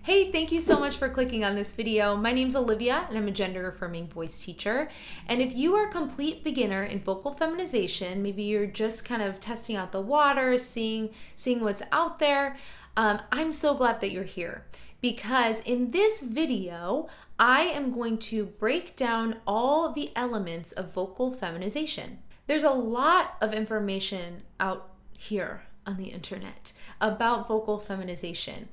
Hey, thank you so much for clicking on this video. My name's Olivia and I'm a gender affirming voice teacher. And if you are a complete beginner in vocal feminization, maybe you're just kind of testing out the water, seeing what's out there, I'm so glad that you're here because in this video, I am going to break down all the elements of vocal feminization. There's a lot of information out here on the internet about vocal feminization.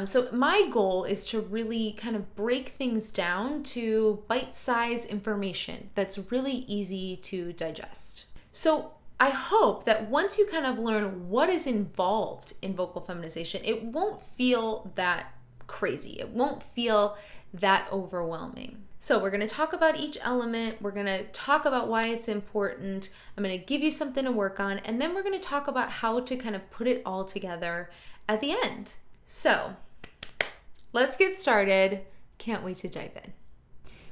So my goal is to really kind of break things down to bite-sized information that's really easy to digest. So I hope that once you kind of learn what is involved in vocal feminization, it won't feel that crazy. It won't feel that overwhelming. So we're going to talk about each element. We're going to talk about why it's important. I'm going to give you something to work on, and then we're going to talk about how to kind of put it all together at the end. So let's get started. Can't wait to dive in.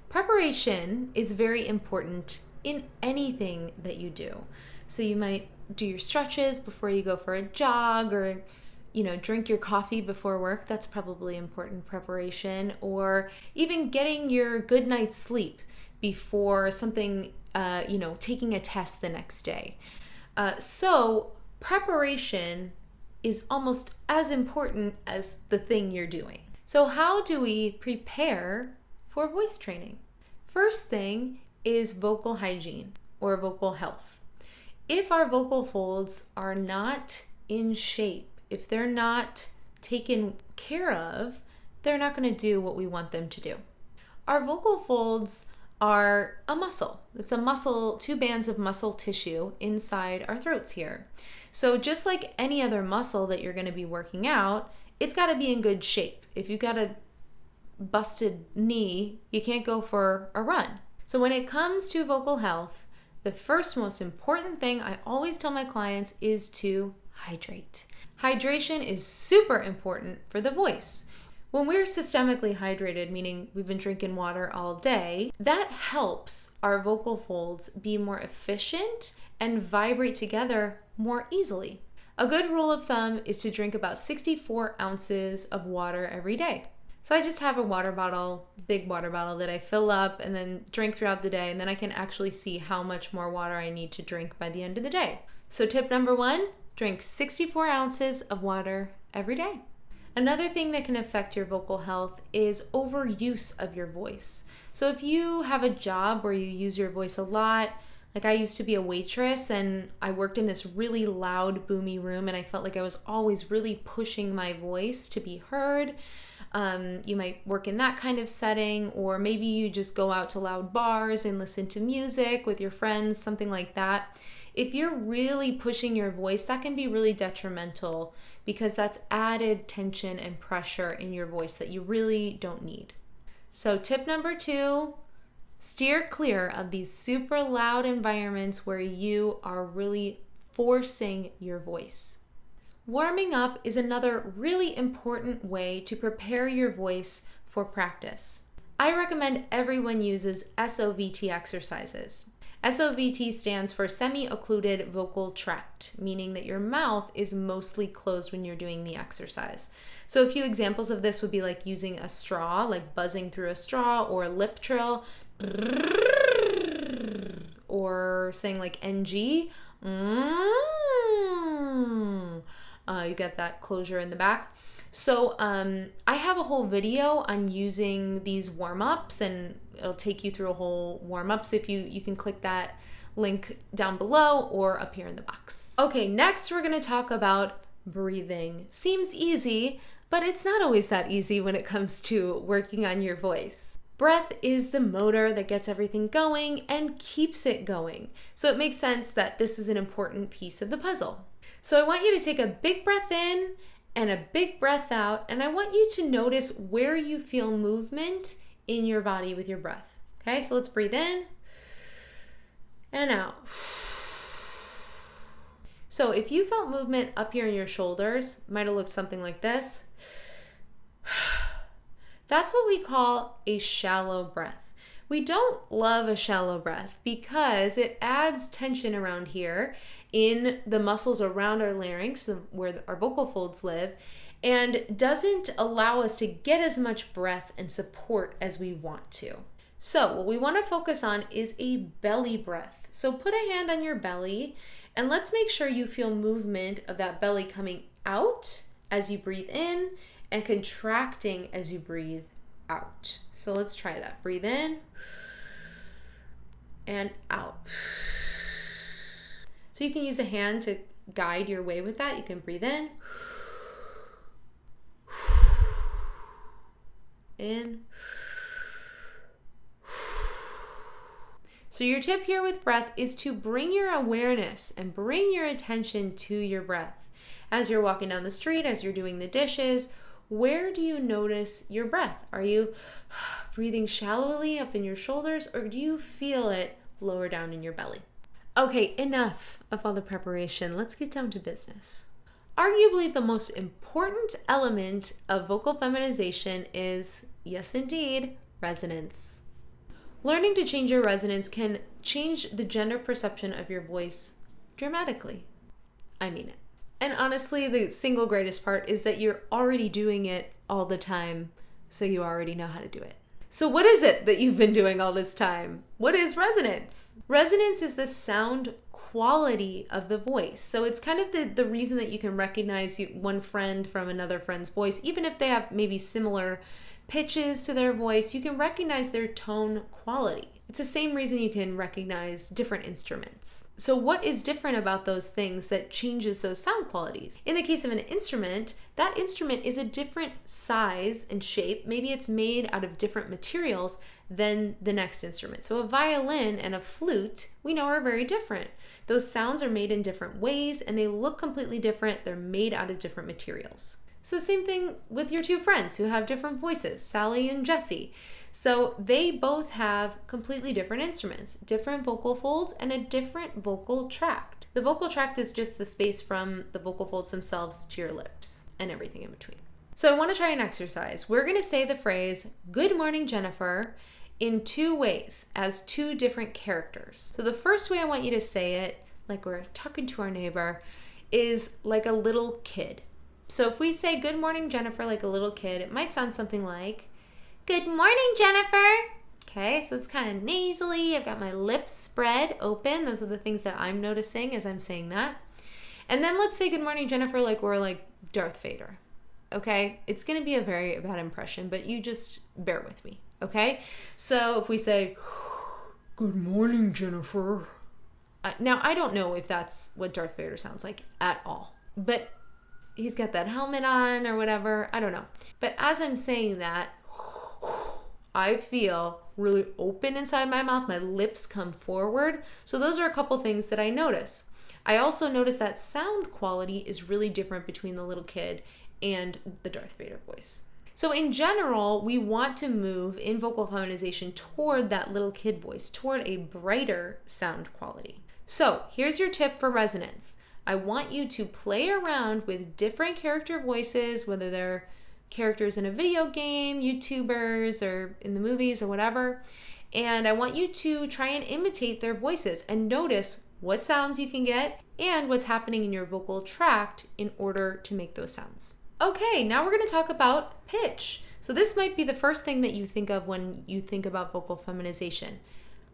Preparation is very important in anything that you do. So you might do your stretches before you go for a jog, or drink your coffee before work. That's probably important preparation. Or even getting your good night's sleep before something, taking a test the next day. So preparation is almost as important as the thing you're doing. So how do we prepare for voice training? First thing is vocal hygiene or vocal health. If our vocal folds are not in shape, if they're not taken care of, they're not going to do what we want them to do. Our vocal folds are a muscle. It's a muscle, two bands of muscle tissue inside our throats here. So just like any other muscle that you're going to be working out, it's got to be in good shape. If you've got a busted knee, you can't go for a run. So when it comes to vocal health, the first most important thing I always tell my clients is to hydrate. Hydration is super important for the voice. When we're systemically hydrated, meaning we've been drinking water all day, that helps our vocal folds be more efficient and vibrate together more easily. A good rule of thumb is to drink about 64 ounces of water every day. So I just have a water bottle, big water bottle that I fill up and then drink throughout the day, and then I can actually see how much more water I need to drink by the end of the day. So tip number 1, drink 64 ounces of water every day. Another thing that can affect your vocal health is overuse of your voice. So if you have a job where you use your voice a lot, like I used to be a waitress and I worked in this really loud, boomy room, and I felt like I was always really pushing my voice to be heard. You might work in that kind of setting, or maybe you just go out to loud bars and listen to music with your friends, something like that. If you're really pushing your voice, that can be really detrimental because that's added tension and pressure in your voice that you really don't need. So tip number 2, steer clear of these super loud environments where you are really forcing your voice. Warming up is another really important way to prepare your voice for practice. I recommend everyone uses SOVT exercises. SOVT stands for semi-occluded vocal tract, meaning that your mouth is mostly closed when you're doing the exercise. So a few examples of this would be like using a straw, like buzzing through a straw, or a lip trill, or saying like NG. You get that closure in the back. So I have a whole video on using these warm-ups, and it'll take you through a whole warm-up. So if you can click that link down below or up here in the box. Okay, next we're going to talk about breathing. Seems easy, but it's not always that easy when it comes to working on your voice. Breath is the motor that gets everything going and keeps it going. So it makes sense that this is an important piece of the puzzle. So I want you to take a big breath in and a big breath out, and I want you to notice where you feel movement in your body with your breath. Okay, so let's breathe in and out. So if you felt movement up here in your shoulders, it might have looked something like this. That's what we call a shallow breath. We don't love a shallow breath because it adds tension around here in the muscles around our larynx, where our vocal folds live, and doesn't allow us to get as much breath and support as we want to. So what we want to focus on is a belly breath. So put a hand on your belly and let's make sure you feel movement of that belly coming out as you breathe in and contracting as you breathe out. So let's try that. Breathe in and out. So you can use a hand to guide your way with that. You can breathe in, in. So your tip here with breath is to bring your awareness and bring your attention to your breath. As you're walking down the street, as you're doing the dishes, where do you notice your breath? Are you breathing shallowly up in your shoulders, or do you feel it lower down in your belly? Okay, enough of all the preparation. Let's get down to business. Arguably the most important element of vocal feminization is, yes indeed, resonance. Learning to change your resonance can change the gender perception of your voice dramatically. I mean it. And honestly, the single greatest part is that you're already doing it all the time, so you already know how to do it. So what is it that you've been doing all this time? What is resonance? Resonance is the sound quality of the voice. So it's kind of the reason that you can recognize one friend from another friend's voice, even if they have maybe similar pitches to their voice, you can recognize their tone quality. It's the same reason you can recognize different instruments. So what is different about those things that changes those sound qualities? In the case of an instrument, that instrument is a different size and shape. Maybe it's made out of different materials than the next instrument. So a violin and a flute, we know, are very different. Those sounds are made in different ways and they look completely different. They're made out of different materials. So same thing with your two friends who have different voices, Sally and Jessie. So they both have completely different instruments, different vocal folds, and a different vocal tract. The vocal tract is just the space from the vocal folds themselves to your lips and everything in between. So I want to try an exercise. We're going to say the phrase, "Good morning, Jennifer," in two ways, as two different characters. So the first way I want you to say it, like we're talking to our neighbor, is like a little kid. So if we say "Good morning, Jennifer," like a little kid, it might sound something like, "Good morning, Jennifer." Okay, so it's kind of nasally. I've got my lips spread open. Those are the things that I'm noticing as I'm saying that. And then let's say "Good morning, Jennifer," like we're like Darth Vader. Okay, it's going to be a very bad impression, but you just bear with me. Okay, so if we say, "Good morning, Jennifer." Now, I don't know if that's what Darth Vader sounds like at all, but he's got that helmet on or whatever. I don't know. But as I'm saying that, I feel really open inside my mouth. My lips come forward. So those are a couple things that I notice. I also notice that sound quality is really different between the little kid and the Darth Vader voice. So in general, we want to move in vocal feminization toward that little kid voice, toward a brighter sound quality. So here's your tip for resonance. I want you to play around with different character voices, whether they're characters in a video game, YouTubers, or in the movies or whatever. And I want you to try and imitate their voices and notice what sounds you can get and what's happening in your vocal tract in order to make those sounds. Okay, now we're going to talk about pitch. So this might be the first thing that you think of when you think about vocal feminization.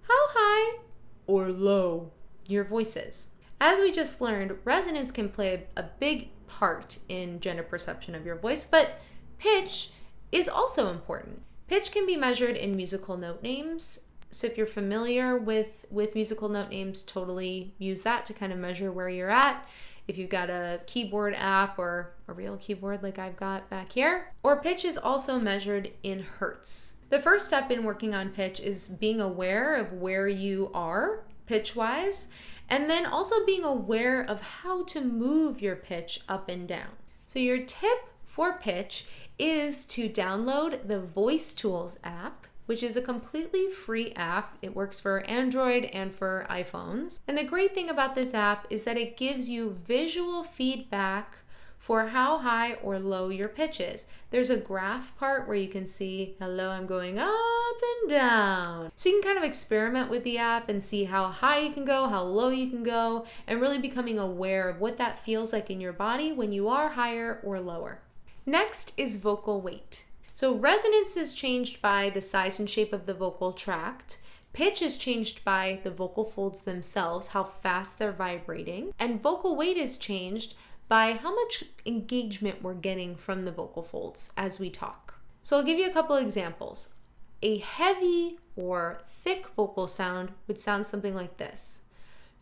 How high or low your voice is. As we just learned, resonance can play a big part in gender perception of your voice, but pitch is also important. Pitch can be measured in musical note names. So if you're familiar with musical note names, totally use that to kind of measure where you're at. If you've got a keyboard app or a real keyboard like I've got back here. Or pitch is also measured in hertz. The first step in working on pitch is being aware of where you are pitch-wise, and then also being aware of how to move your pitch up and down. So your tip for pitch is to download the Voice Tools app, which is a completely free app. It works for Android and for iPhones. And the great thing about this app is that it gives you visual feedback for how high or low your pitch is. There's a graph part where you can see, hello, I'm going up and down. So you can kind of experiment with the app and see how high you can go, how low you can go, and really becoming aware of what that feels like in your body when you are higher or lower. Next is vocal weight. So resonance is changed by the size and shape of the vocal tract. Pitch is changed by the vocal folds themselves, how fast they're vibrating. And vocal weight is changed by how much engagement we're getting from the vocal folds as we talk. So I'll give you a couple examples. A heavy or thick vocal sound would sound something like this.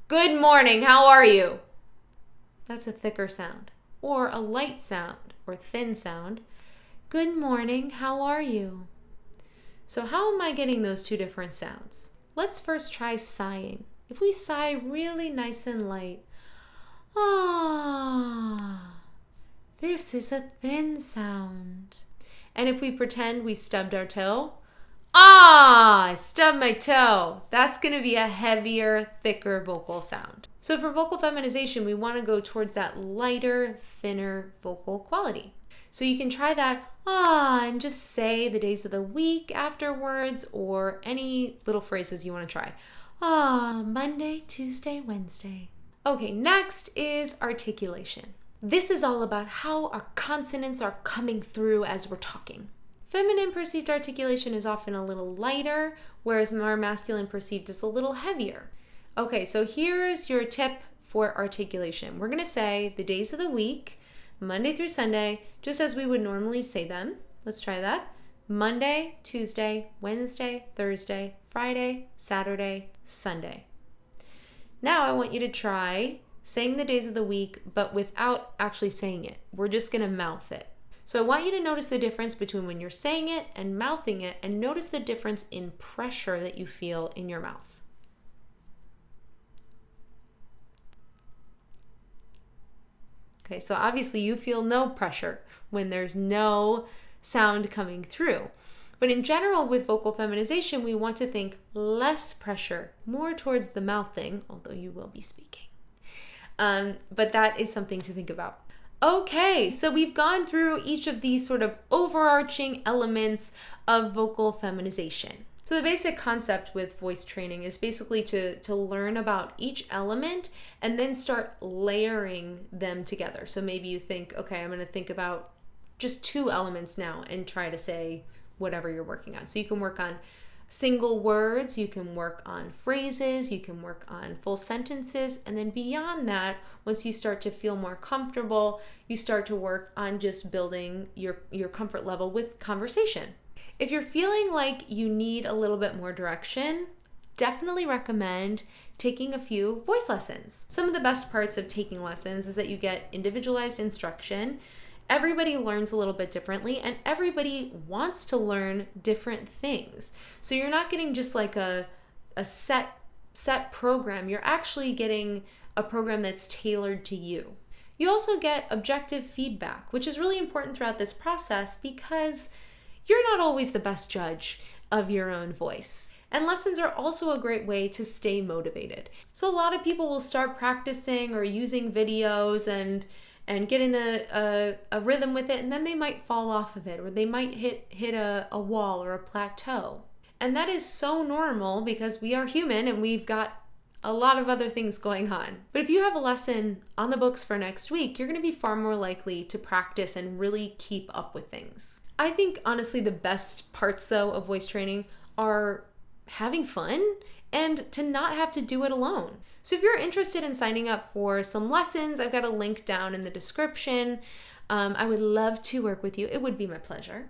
Good morning, how are you? That's a thicker sound. Or a light sound or thin sound. Good morning, how are you? So how am I getting those two different sounds? Let's first try sighing. If we sigh really nice and light, this is a thin sound. And if we pretend we stubbed our toe, I stubbed my toe. That's going to be a heavier, thicker vocal sound. So for vocal feminization, we want to go towards that lighter, thinner vocal quality. So you can try that, and just say the days of the week afterwards or any little phrases you want to try. Monday, Tuesday, Wednesday. Okay, next is articulation. This is all about how our consonants are coming through as we're talking. Feminine perceived articulation is often a little lighter, whereas our masculine perceived is a little heavier. Okay, so here's your tip for articulation. We're going to say the days of the week, Monday through Sunday, just as we would normally say them. Let's try that. Monday, Tuesday, Wednesday, Thursday, Friday, Saturday, Sunday. Now I want you to try saying the days of the week, but without actually saying it. We're just going to mouth it. So I want you to notice the difference between when you're saying it and mouthing it, and notice the difference in pressure that you feel in your mouth. Okay, so obviously you feel no pressure when there's no sound coming through. But in general, with vocal feminization, we want to think less pressure, more towards the mouthing, although you will be speaking. But that is something to think about. Okay, so we've gone through each of these sort of overarching elements of vocal feminization. So the basic concept with voice training is basically to learn about each element and then start layering them together. So maybe you think, okay, I'm going to think about just two elements now and try to say whatever you're working on. So you can work on single words, you can work on phrases, you can work on full sentences, and then beyond that, once you start to feel more comfortable, you start to work on just building your comfort level with conversation. If you're feeling like you need a little bit more direction, definitely recommend taking a few voice lessons. Some of the best parts of taking lessons is that you get individualized instruction. Everybody learns a little bit differently, and everybody wants to learn different things. So you're not getting just like a set program. You're actually getting a program that's tailored to you. You also get objective feedback, which is really important throughout this process because you're not always the best judge of your own voice. And lessons are also a great way to stay motivated. So a lot of people will start practicing or using videos and get in a rhythm with it, and then they might fall off of it, or they might hit a wall or a plateau. And that is so normal because we are human and we've got a lot of other things going on. But if you have a lesson on the books for next week, you're going to be far more likely to practice and really keep up with things. I think honestly the best parts though of voice training are having fun and to not have to do it alone. So if you're interested in signing up for some lessons, I've got a link down in the description. I would love to work with you. It would be my pleasure.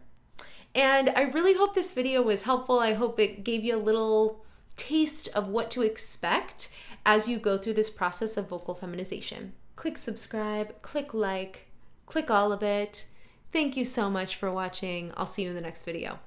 And I really hope this video was helpful. I hope it gave you a little taste of what to expect as you go through this process of vocal feminization. Click subscribe, click like, click all of it. Thank you so much for watching. I'll see you in the next video.